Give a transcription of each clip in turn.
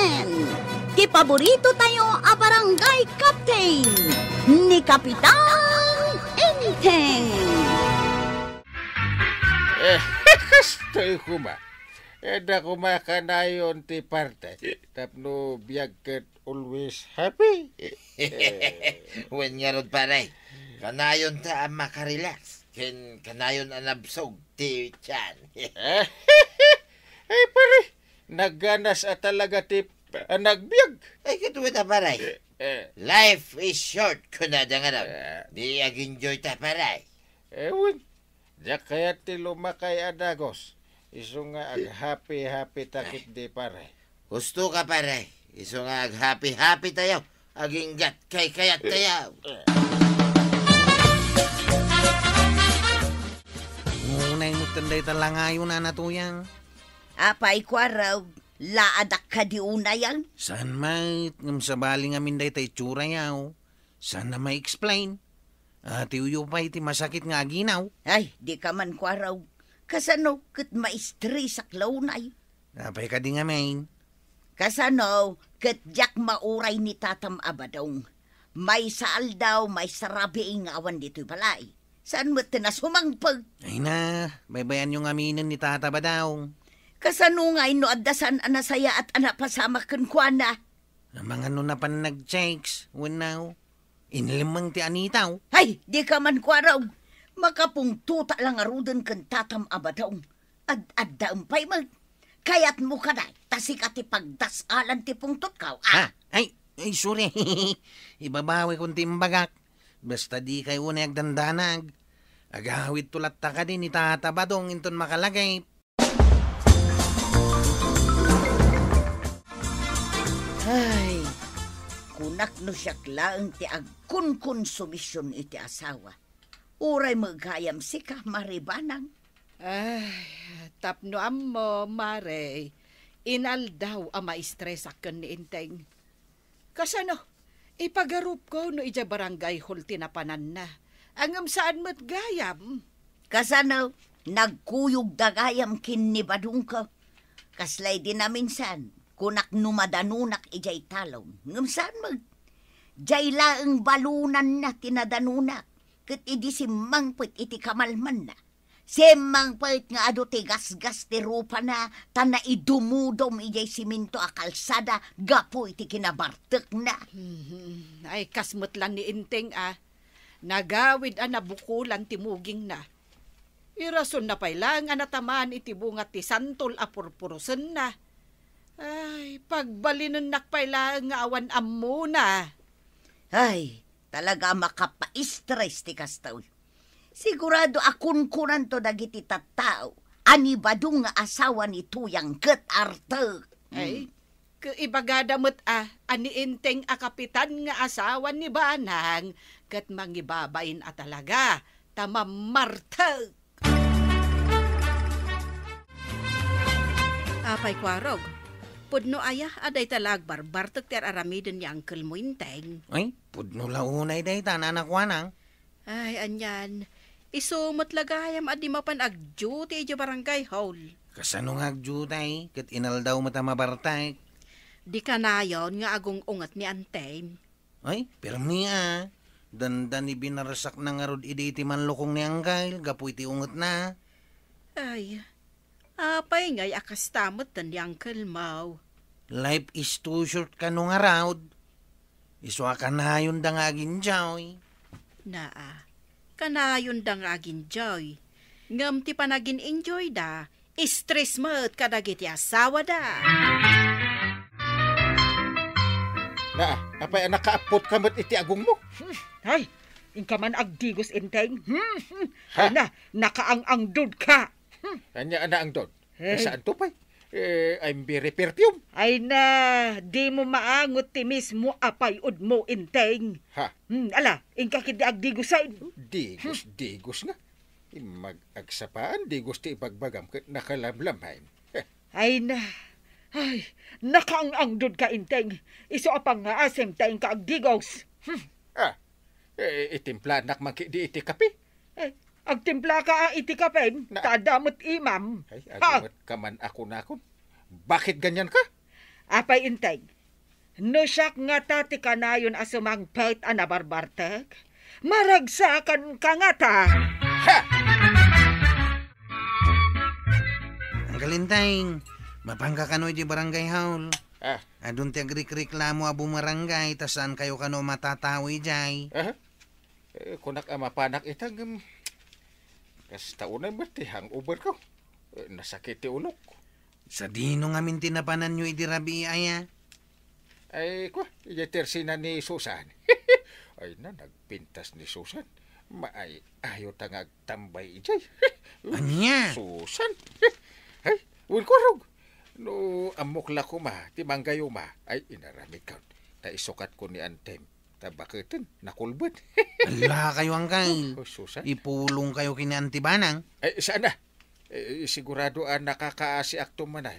Captain! Ti paborito tayo a barangay captain ni Kapitan Enteng! Kastoy kuma. Eda kumakanayon ti parte. Tapno biyag ket always happy. When nga rod paray, kanayon ta ang makarelax. Kanayon ang nabsog ti chan. Ay pare, nagganas at talaga ti nagbiag. Ay katuwa ta paray. Life is short kunada nga raw. Di ag-enjoy ta paray. Ewan, diya kaya ti lumakay adagos. Iso nga ag-happy takit di pare. Gusto ka paray. Iso nga ag-happy tayo. Aginggat kay kayat tayo. Ngunay mo tanday talangayo na natuyang. Apay kwa raw, laadak ka di una yan? Saan may ngam sabali nga minday tay tsura yaw? Saan na may explain? Ati uyo pa iti masakit nga aginaw. Ay, di ka man kwa raw. Kasano, kat maistri saklaw nay. Apay ka di nga main. Kasano, kat jak mauray ni tatam abadong. May saal daw, may sarabi ingawan dito'y balay. Saan mo tinasumangpag? Ay na, baybayan yung aminin ni Tata Badaong. Kasano nga ino adasan anasaya at anapasama kan kwa na? Ang mga no na pan nag-checks, wanaw. Inlimang ti anitaw. Ay, di ka man kwa raw. Makapung tuta lang arudan kan tatam abadaong. Ad-dampay mag. Kayat mo ka na, tasik at ipagdasalan ti pungtot ka. Ay, sorry. Ibabawi kong timbagak. Basta di kayo unay agdandanag. Agawit tulat ta ka din ni Tata Badong inton makalagay. Ay, kunak no siyak laang ti agkun-konsumisyon iti asawa. Uray magkayam si ka maribanang. Ay, tapno mo, Mare. Inal daw ang maistresak kan ni Inteng. Kasano, ipagarup ko no ija barangay hol tinapanan na. Angam saan mo't gayam. Kasano, nagkuyog dagayam kin ni badung ka. Kaslay din na minsan, kunak numadanunak ijay talong. Ngam saan mag? Jay laang balunan na tinadanunak. Kat idi si mangpit iti kamalman na. Si mangpit nga ado ti gas-gas ti rupa na tana idumudom ijay siminto a kalsada gapo iti kinabartek na. Ay, kasmot lang ni Inteng Nagawid nabukulan ti muging na. Irason na pailang natamaan iti bunga ti santol a purpurusen na. Ay, pagbalinan nakpailang nga awan ammo na. Ay, talaga makapa-stress ti kastaw. Sigurado akun-kunan to dagiti tattao. Ani badung nga asawa ni tuyang ket arte. Ay, kaibagadamot ani Inteng a kapitan nga asawa ni Banang ket mangibabain talaga tamamartag. Apay kwarog. Pudno ayah aday talag barbartek ter aramiden ni Uncle mo Inteng. Ay, pudno launay day tanan wanang. Ay, anyan. Isumot lagayam adi mapan agju ti barangay hall. Kasano nga agjutay, kat inal daw matamabartay. Di ka na yon nga agong ungat ni Anteng. Ay, permi Dandan ibinarasak na nga rod iti manlukong ni Angkal, gapu iti ungat na. Ay, apay ngay akastamot tan ni Uncle Mau. Life is too short ka nung around. Iswa ka na yun da nga ginjoy. Kanayon da nga ginjoy. Ngam ti panagin enjoy da, stress mo't kadagiti asawa da. Apay nakaapot ka mo't iti agong mo. Ay, inka man agdigos Inteng. Ay na, nakaang-angdod ka. Anya ang dod. Saan to pa'y? I'm very perfume. Ay na, di mo maangot ti mismo apayod mo Inteng. Ala, inka kiti agdigosain. Digos nga. Mag-agsapaan, digos ti ibagbagam nakalamlamhain. Ay na, nakaang-angdod ka Inteng. Iso apang nga asem tayong ka agdigos. Itimplanak man di iti kape. Agtimpla ka iti kapen, tadamot imam. Ay, agamot ka man ako na ako. Bakit ganyan ka? Apay inteng, no siyak nga tati kanayon asumang pait ana barbartek, maragsakan ka nga ta. Ha! Ang galinteng, mapangga kano di barangay haul. Ah, Adun ti agrik-reklamo a bumarangay, tas saan kayo kano matatawi jay. kunak mapanak itang kas taunay mati hangover ko. Nasakit ti ulok. Sa dino nga min tinapanan nyo idirabi aya. Ay, tersina ni Susan. Ay na, nagpintas ni Susan. Maay, ayaw tangag tambay ijay. Anya? Susan? Ay, wilkurog. No, amok la ko timanggayo ay inaramid ka. Ta isukat ko ni Antem. Tabakitin, nakulbet. Ala kayo angkay. Susan? Ipulong kayo kini Antibanang. Ay, sana. Sigurado nakakaasi akto manan.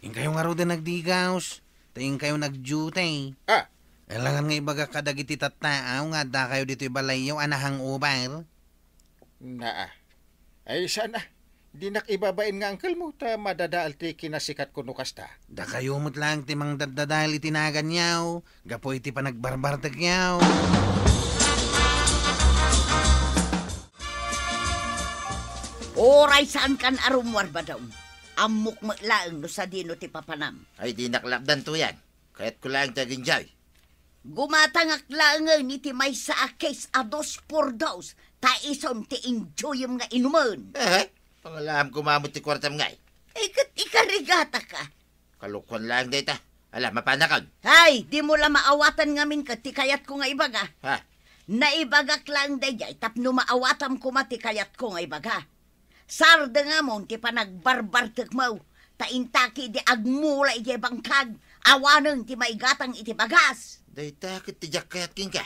Yung kayo nga ro din nagdigaws. Tayong kayo nagjutay. Ah, Alangan nga ibaga kadagiti tattaaw nga da kayo dito ibalayaw anahang ubar. naa. Ay, sana. Di nakibabain nga angkel mo, ta madadaal ti kinasikat ko nukasta. Da kayo mo't lang timang dadadal itinagan yaw. Gapo iti pa nagbarbartag yaw. Oray saan kan arumwar ba daw? Amok maglaang no sa dino ti papanam. Ay di naklapdan to yan. Kaya't ko lang taginjay. Gumatangak lang ni ti may sa case a 2 por 2. Ta ison ti enjoyem nga inuman. Pangalam kumamot ti kwartam ngay. Ikarigata ka. Kalukwan lang data. Ala, mapanakan. Hay, di mo la maawatan ngamin ka ti kayat ko nga ibaga. Ha? Naibagak lang dayay tapno maawatam ko mati kayat ko nga ibaga. Sarda nga mo ti panagbarbartek mo. Taintaki di agmula iti bangkag. Awanan ti maigatang iti bagas. Dayta kit ti kayat king ka.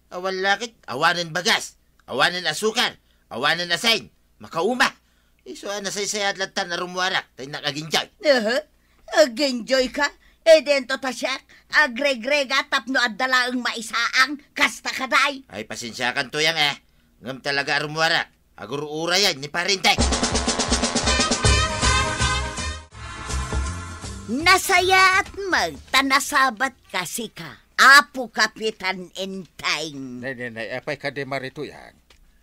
Awan lakit, awanan bagas. Awanan asukar. Awanan asain. Makauma. Iso na say-sayat latan na rumwarak. Tayo nakaginjay. Agenjoy ka? E dento ta siya, agregrega tapno at dalaang maisaang kasta kaday. Ay pasensyakan to yang Ngam talaga rumwarak. Agurura yan ni Parintek. Nasaya at magtanasabat kasi ka. Apo Kapitan Inteng. Nay, apay ka de marito yan.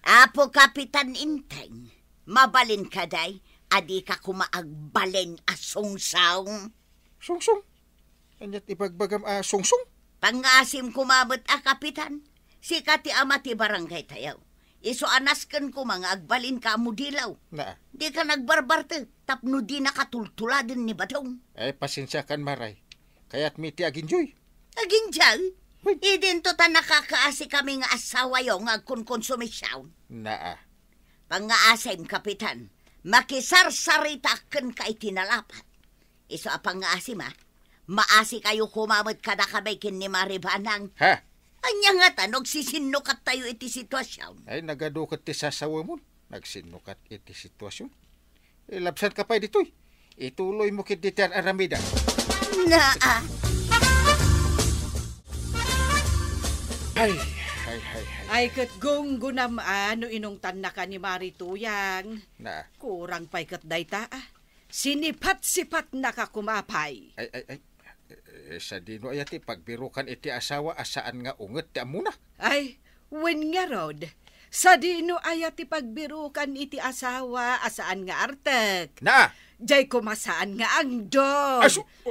Apo Kapitan Inteng. Mabalin ka day, adi ka kumaagbalin asungsang. Sungsung. Anyat ibagbagam sungsung. Pangasim kumabot kapitan. Si kati amati barangay tayaw. Iso anasken ko mga agbalin ka mo dilaw. Naa. Di ka nagbarbarte, tapno di nakatultula din ni Badong. Ay, pasensya kan maray. Kaya't miti aginjoy. Aginjal, idento ta nakakaasi kami nga asawa yung agkonkonsumisyaw. Naa. Pangaasim, kapitan, makisarsaritaken ka itinalapat. Iso apangaasim maasi kayo kumamot kada kabay kin ni Maribanang. Ha? Anya nga tanog sisinukat tayo iti sitwasyon. Ay, nagadukat ti sasawa mo. Nagsinukat iti sitwasyon. Labsan ka pa dito'y. Ituloy mo kit ditian aramida. Naa. Ay. Ay kat gunggunam no inungtan na ka ni Marituyang. Naa. Kurang pa'y kat dayta Sinipat-sipat na ka kumapay. Ay. Sa dino ayati pagbirukan iti asawa asaan nga unget ti amuna. Ay, wen nga rod. Sa dino ayati pagbirukan iti asawa asaan nga artek. Naa. Jay kumasaan nga ang dog.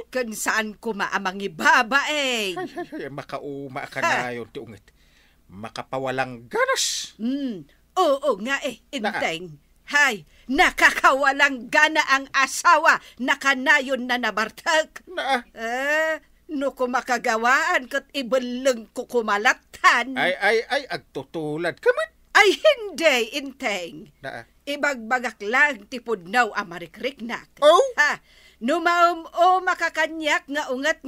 Kan saan kumaamangi babae. Ay, makauma ka na yun ti unget. Makapawalang ganas. Oo nga inteng. Hay, nakakawalang gana ang asawa na kanayon na nabartag. Naa. No kumakagawaan kat ibaleng kukumalatan. Ay, agtutulad kami. Ay, hindi, inteng. Naa. Ibagbagak lang tipudnaw amarikrik-nak. Oh? Ha, numaum o makakanyak nga ungat,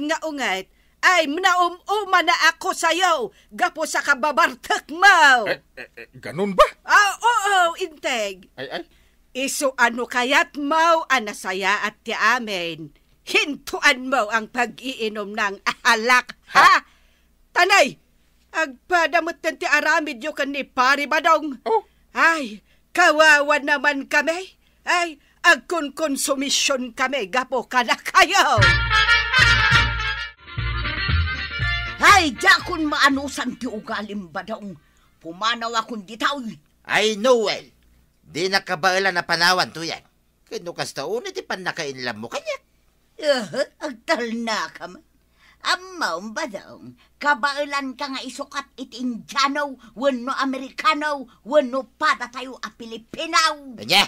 ay mnaum-uma na ako sayo, gapo sa kababartak mo. Ganun ba? Oo, integ. Ay. Iso ano kayat mo, anasaya at ti amin. Hintuan mo ang pag-iinom ng ahalak, ha? Tanay, agpadamot ng ti aramid yo kan ni Pari Badong. Oh? Ay, kawawa naman kami. Ay, agkon konsumisyon kami, gapo ka na kayo. Hay, jakon maanusan ti ugalim ba daw? Pumanaw akong ditaw. Ay, Noel. Di nakabaala na panawan to yan. Kano kastaon, iti pan nakainlam mo kanya. Agtal na ka man. Amaw ba daw? Kabailan ka nga isukat iti Indianaw, wano Amerikanaw, wano pada tayo a Pilipinaw. Kanya?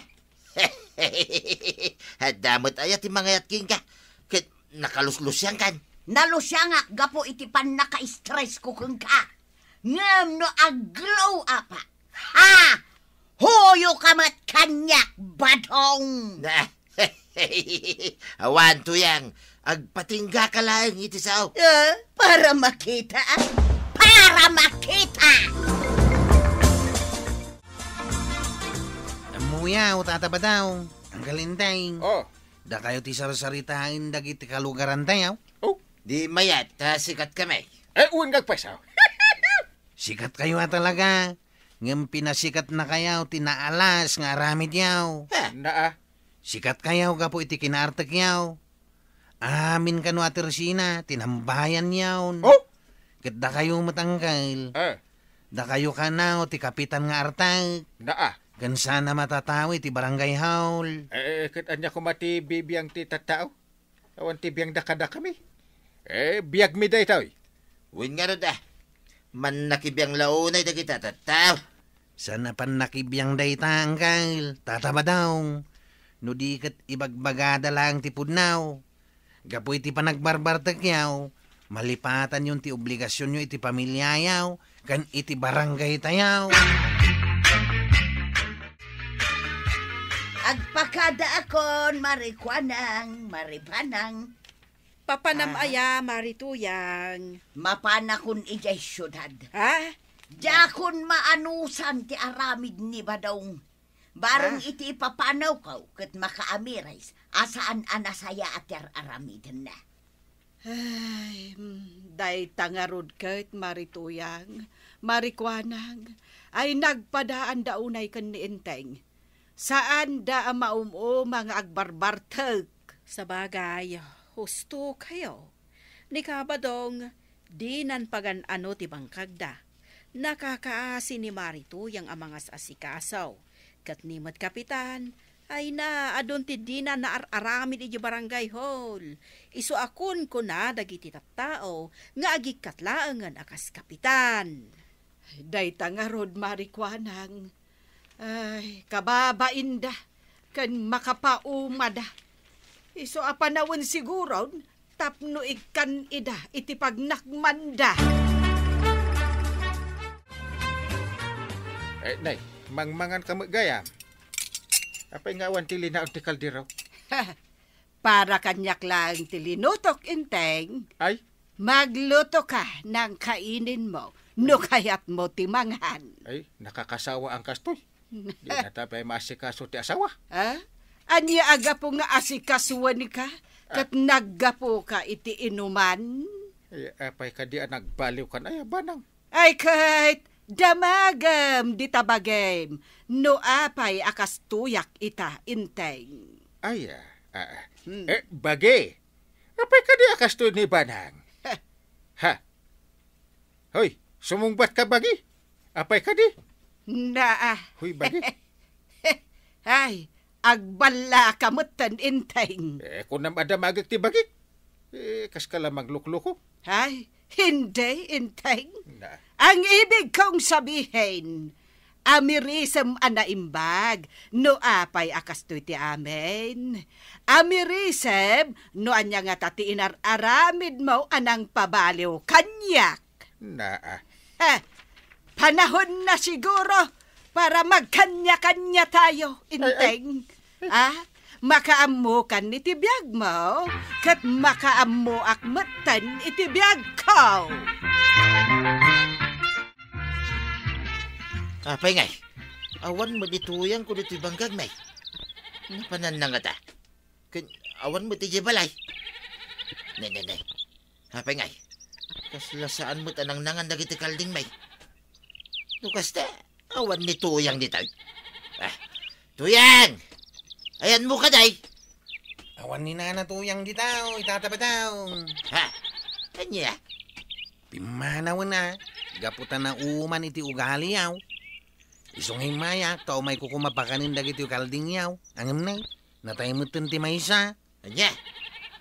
Damot ayat ti mga yatking ka. Kit nakaluslus yan kan. Nalusya nga, gapo iti pan naka-stress ko kung ka. Ngam no aglow apa. Ha! Hoyo ka mat kanyak, badong! Awan to yang. Agpatingga ka lang iti sao. Para makita. Para makita! Amuyaw, tataba daw. Ang galintay. Oh, Da kayo ti sarsaritain dagiti kalugaran tayo. oh. Di mayat, sikat kami. Uwan gagpasaw. Sikat kayo talaga. Ngam pinasikat na kayaw, tinaalas nga aramid yaw. Naa. Sikat kayaw, gapo iti kinaartak yaw. Amin kano ati Rosina, tinambayan yaw. Oh! Kat da kayo matangkal. Da kayo kanaw, ti kapitan nga artag. Naa. Gan sana matatawi ti barangay haul. Kat anya ko mati bibiyang ti tatao. Awan ti biyang dakada kami. Biyag mi day tao. Win nga ro da. Man nakibiyang launay da kita tataw. Sana pan nakibiyang day tangkal. Tataba daw. No di kat ibagbagada lang ti pudnaw. Gapoy ti panagbarbartag yaw. Malipatan yung ti obligasyon nyo iti pamilya yaw. Kan iti barangay tayaw. Agpakada akon, marikwanang, maripanang. Papanamaya, marituyang. Mapanakon ijay syudad. Ha? Jakon maanusan ti aramid ni badong. Barang iti papanaw kaw, kat makaamirais, asaan anasaya at aramid na. Ay, day tangarod kat marituyang, marikwanang, ay nagpadaan daunay kan ni Inteng. Saan da mga agbarbartag? Sa bagay, husto kayo. Ni kabadong, di nan pagan ano ti bangkagda. Nakakaasi ni Marito yang amangas asikasaw. Kat nimot kapitan, ay na adon ti di na naararamid iti barangay hall. Isu akon ko na dagiti tattao nga agikatlaangan akas kapitan. Day tangarod marikwanang. Ay, kababain da. Kan makapaumada. Iso apanawin siguro, tapno ikan ida, iti pagnakmanda. Nay, mangmangan ka magayam. Apay nga awan ti linaon ti kaldero. Para kanyak lang tilinutok Inteng, Ay, magluto ka ng kainin mo, no kayat mo timanghan. ay, nakakasawa ang kastoy. Di na tapay maasikaso ti asawa. Ha? Anya aga po nga asikasuan ka, kat naggapo ka iti inuman. Ay, apay ka di nagbaliw kan ay banang. Ay kahit damagam di tabagem, no apay akas tuyak ita Inteng. Ay, bagi. Apay ka di akastoy ni banang. Ha? Hoy, sumungbat ka bagi. Apay ka di. Hoy, bagi. Ay, agbala kamutan Inteng. Kung namadamagag ti bagi. Kas ka lamang lukluko. Ay, hindi Inteng. Na. Ang ibig kong sabihin, amirism anaimbag, no apay akastoy ti amen. Amirism, no anya nga tati aramid mo anang pabaliw kanyak. Na. Panahon na siguro para magkanya-kanya tayo, Inteng. Makaammo kan iti biyag mo, kat makaammo akmatan iti biyag ko. Apay ngay. Awan mo dituyang ko dito banggag, may. Napanan na nga ta. Awan mo ti balay. Nay. Apay ngay. Kaslasaan mo tanang nangan dagiti kalding, may. Nukas ta, awan ni tuyang dito. Tuyang! Ayan mo ka, day. Awan ni nanatuyang ditaw, itatapadaw. Ha? Anya? Pimanaw na, gaputan na uman iti ugali yaw. Isungay maya, tao may kukumapakanin dagiti kalding yaw. Angam na, nataymutin ti maysa. Anya?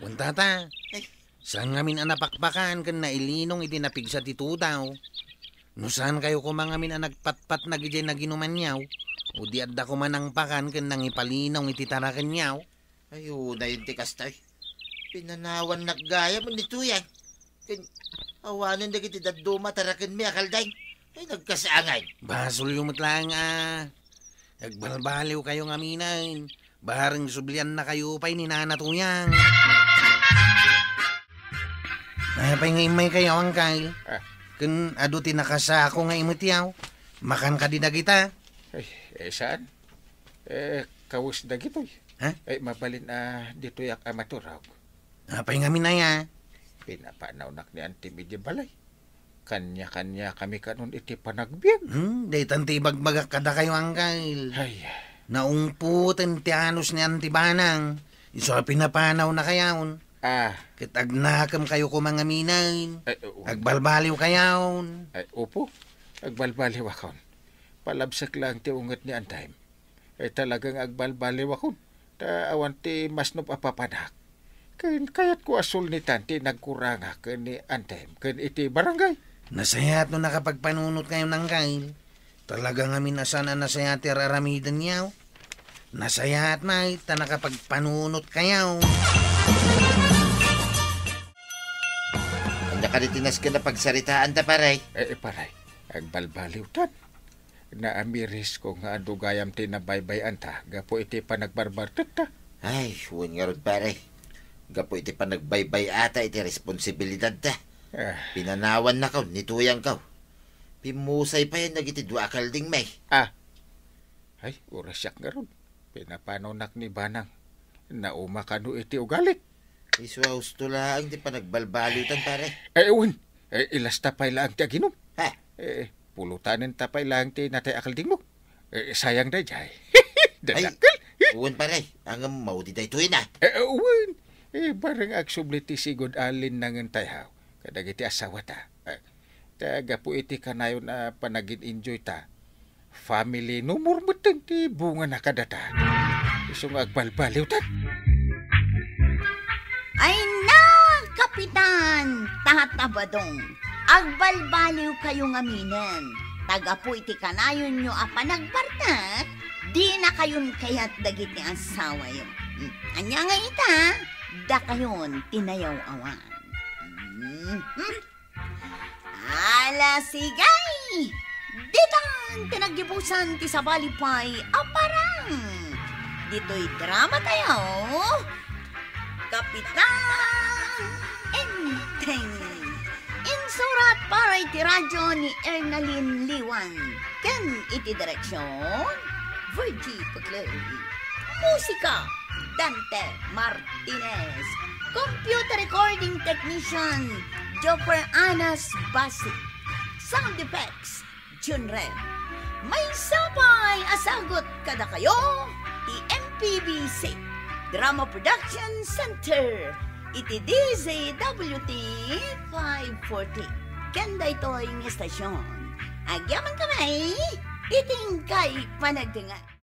Wantata, Ay. saan ngamin anapakpakan kan nailinong iti napigsa ti tutaw. No saan kayo kumangamin ang nagpatpat na gijay na ginuman yaw. O di adda kumanang pakan kan nang ipalinong iti tarakan yaw. Ayun na yun, tikas tayo. Pinanawan naggaya mo nito yan. Awanan na kiti daduma tarakan mi akalday. Ay, nagkasaangan. Basol yung lang nagbalbaliw kayo ngaminan. Baharang sublian na kayo pa'y ninanatuyang. Ay, pa'y nga imay kayo ang Kyle. Kun ado tinakasako nga imutiyaw. Makan ka din na kita. Ay, saan? Kawus na gito'y. Ha? Ay, mabalin dito yak amaturaw. Apay nga minaya. Pinapanaw ni Auntie Medyo Balay. Kanya-kanya kami kanon iti panagbiyan. Day tanti bagbagak kada kayo ang Kyle. Ay, Naungputin ti anos ni Antibanang. Iso pinapanaw na kayaon. Kitagnakam kayo kumangaminan. Agbalbaliw kayaon. Ay, upo. Agbalbaliw akon. Palabsak lang ti unget ni Antime. Ay talagang agbalbaliw akon. Ta awan ti masnop apapanak. Kayat ko asul ni Tanti nagkuranga ken ni Antime ken iti barangay. Nasayat no nakapagpanunot kayo ng Kyle. Talagang amin asan na nasayat ti raramidan niyaw. Nasayat na ta nakapagpanunot kayaw. Anda ka tinas ka na pagsaritaan ta, paray. Paray, agbalbaliw tan. Naamiris ko nga adugayam tinabaybayan ta. Gapo iti panagbarbartet ta. Ay, huwag nga ron, paray. Gapo iti panagbaybay ata iti responsibilidad ta. Pinanawan na kaw, nituyang kaw. Pimusay pa yan nagiti dua kalding may. Ay, urasyak nga ron. Pinapanonak ni Banang. Nauma ka no iti ugalit. Iswa husto lang ti panagbalbalutan, pare. Uwin. Ilas tapay lang ti aginom. Ha? Pulutanin tapay lang ti natay akalding mo. Sayang da jay. Dadakal. Uwan, pare. Ang maudi da ito yun, Uwin. Barang agsubli ti sigod alin nangan tayaw. Kadagiti asawa ta. Taga po iti kanayon na panagin enjoy ta. Family no murmutin ti bunga na kadata. Isong agbalbaliw ta. Ay na, Kapitan! Tatabadong, agbalbaliw kayo ngaminan. Taga po iti kanayon nyo apanagbartat, di na kayon kayat dagit ni asawa yun. Anya nga ita, da kayon tinayaw awan. Ala sigay! Ditang tinagdibusan ti sabalipay aparang. Dito'y drama tayo. Kapitan Enteng. Insurat para iti radyo ni Ernalyn Liwan. Ken iti direksyon Virgie Pagler. Musika Dante Martinez. Computer recording technician Joper Anas Basi. Sound effects Junrel. May sabay asagot kada kayo ti MPBC Drama Production Center iti DZWT 540. Kanda ito'y ng estasyon. Agyaman kamay, iting kay panagdungan.